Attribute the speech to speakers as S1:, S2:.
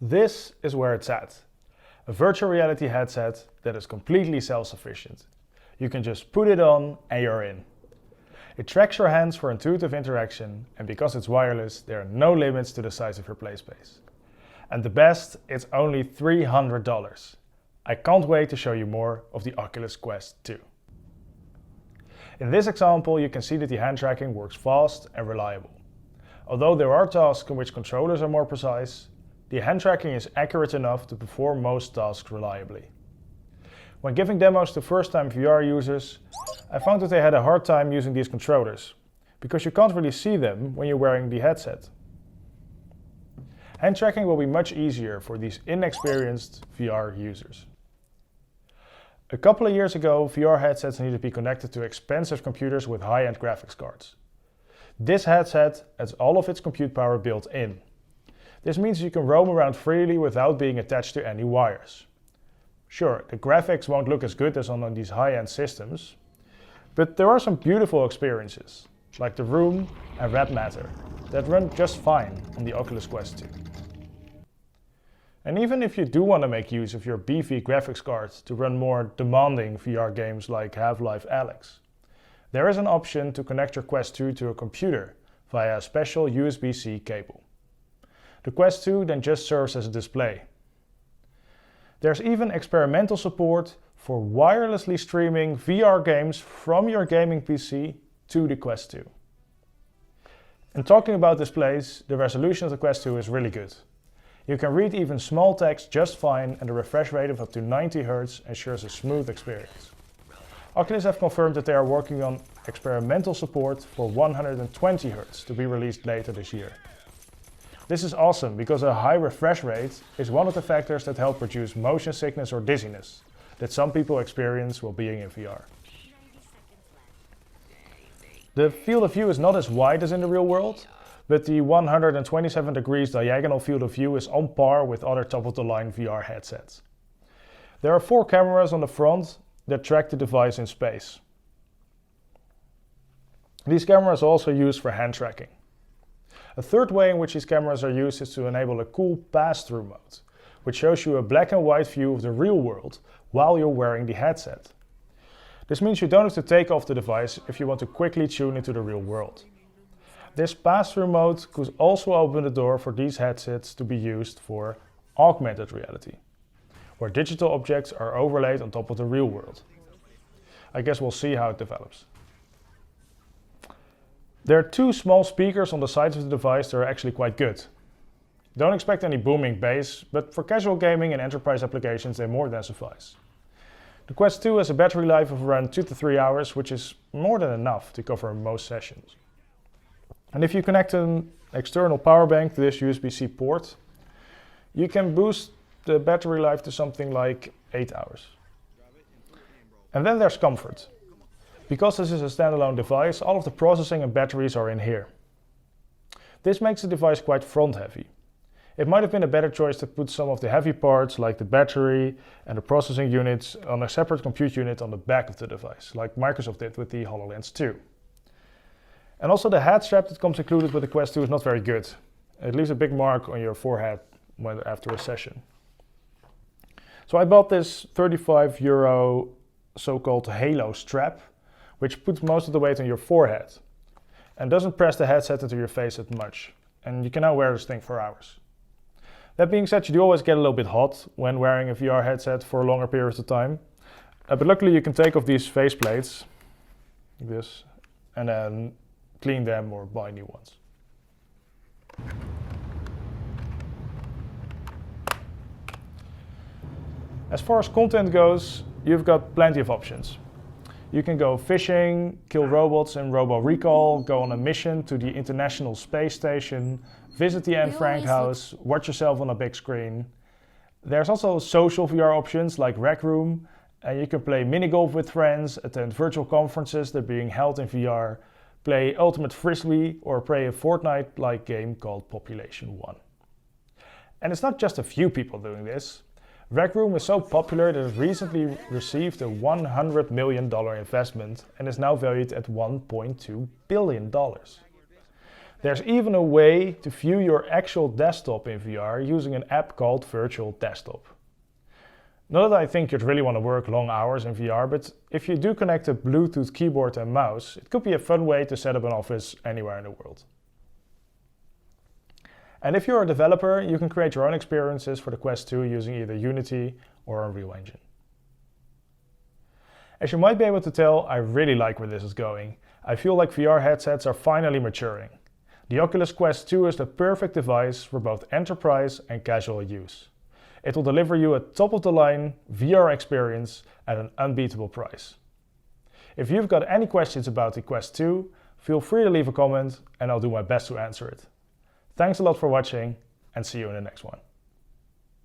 S1: This is where it's at. A virtual reality headset that is completely self-sufficient. You can just put it on and you're in. It tracks your hands for intuitive interaction, and because it's wireless, there are no limits to the size of your play space. And the best, it's only $300. I can't wait to show you more of the Oculus Quest 2. In this example, you can see that the hand tracking works fast and reliable. Although there are tasks in which controllers are more precise, the hand tracking is accurate enough to perform most tasks reliably. When giving demos to first-time VR users, I found that they had a hard time using these controllers, because you can't really see them when you're wearing the headset. Hand tracking will be much easier for these inexperienced VR users. A couple of years ago, VR headsets needed to be connected to expensive computers with high-end graphics cards. This headset has all of its compute power built in. This means you can roam around freely without being attached to any wires. Sure, the graphics won't look as good as on these high-end systems, but there are some beautiful experiences, like The Room and Red Matter, that run just fine on the Oculus Quest 2. And even if you do want to make use of your beefy graphics card to run more demanding VR games like Half-Life Alyx, there is an option to connect your Quest 2 to a computer via a special USB-C cable. The Quest 2 then just serves as a display. There's even experimental support for wirelessly streaming VR games from your gaming PC to the Quest 2. And talking about displays, the resolution of the Quest 2 is really good. You can read even small text just fine, and the refresh rate of up to 90 Hz ensures a smooth experience. Oculus have confirmed that they are working on experimental support for 120 Hz to be released later this year. This is awesome because a high refresh rate is one of the factors that help reduce motion sickness or dizziness that some people experience while being in VR. The field of view is not as wide as in the real world, but the 127 degrees diagonal field of view is on par with other top-of-the-line VR headsets. There are 4 cameras on the front that track the device in space. These cameras are also used for hand tracking. A third way in which these cameras are used is to enable a cool pass-through mode, which shows you a black and white view of the real world while you're wearing the headset. This means you don't have to take off the device if you want to quickly tune into the real world. This pass-through mode could also open the door for these headsets to be used for augmented reality, where digital objects are overlaid on top of the real world. I guess we'll see how it develops. There are 2 small speakers on the sides of the device that are actually quite good. Don't expect any booming bass, but for casual gaming and enterprise applications they more than suffice. The Quest 2 has a battery life of around 2 to 3 hours, which is more than enough to cover most sessions. And if you connect an external power bank to this USB-C port, you can boost the battery life to something like 8 hours. And then there's comfort. Because this is a standalone device, all of the processing and batteries are in here. This makes the device quite front-heavy. It might have been a better choice to put some of the heavy parts, like the battery and the processing units, on a separate compute unit on the back of the device, like Microsoft did with the HoloLens 2. And also the head strap that comes included with the Quest 2 is not very good. It leaves a big mark on your forehead after a session. So I bought this €35 so-called Halo strap, which puts most of the weight on your forehead and doesn't press the headset into your face that much. And you can now wear this thing for hours. That being said, you do always get a little bit hot when wearing a VR headset for a longer period of time. But luckily you can take off these face plates, like this, and then clean them or buy new ones. As far as content goes, you've got plenty of options. You can go fishing, kill robots in Robo Recall, go on a mission to the International Space Station, visit the Anne Frank house, watch yourself on a big screen. There's also social VR options like Rec Room, and you can play minigolf with friends, attend virtual conferences that are being held in VR, play Ultimate Frisbee, or play a Fortnite-like game called Population 1. And it's not just a few people doing this. Rec Room is so popular that it recently received a $100 million investment and is now valued at $1.2 billion. There's even a way to view your actual desktop in VR using an app called Virtual Desktop. Not that I think you'd really want to work long hours in VR, but if you do connect a Bluetooth keyboard and mouse, it could be a fun way to set up an office anywhere in the world. And if you're a developer, you can create your own experiences for the Quest 2 using either Unity or Unreal Engine. As you might be able to tell, I really like where this is going. I feel like VR headsets are finally maturing. The Oculus Quest 2 is the perfect device for both enterprise and casual use. It will deliver you a top-of-the-line VR experience at an unbeatable price. If you've got any questions about the Quest 2, feel free to leave a comment and I'll do my best to answer it. Thanks a lot for watching and see you in the next one.